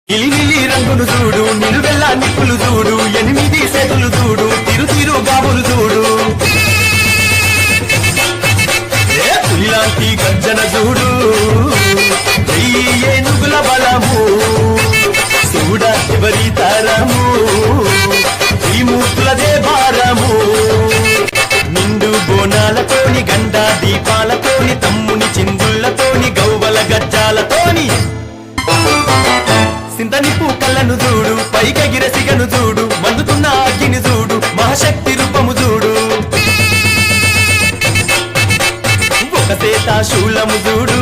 ఇలిమిలి రంగును చూడు నిలువెల్ల నిప్పులు చూడు 8 సేతులు చూడు తిరు తిరు గాబులు చూడు పులిలాంటి గర్జన చూడు ఏనుగుల బలము చూడ ఎవరి తరము ఈ మూర్తులదే భారము నిండు బోనాలతోని గండా దీపాలతోని తమ్ముని చిందుళ్లతోని గౌవల గజ్జాలతోని సింతనిప్పు కళ్ళను చూడు పైకెగిర సిగను చూడు మండుతున్న అగ్గిని చూడు మహాశక్తి రూపము చూడు ఒక సేత శూలము చూడు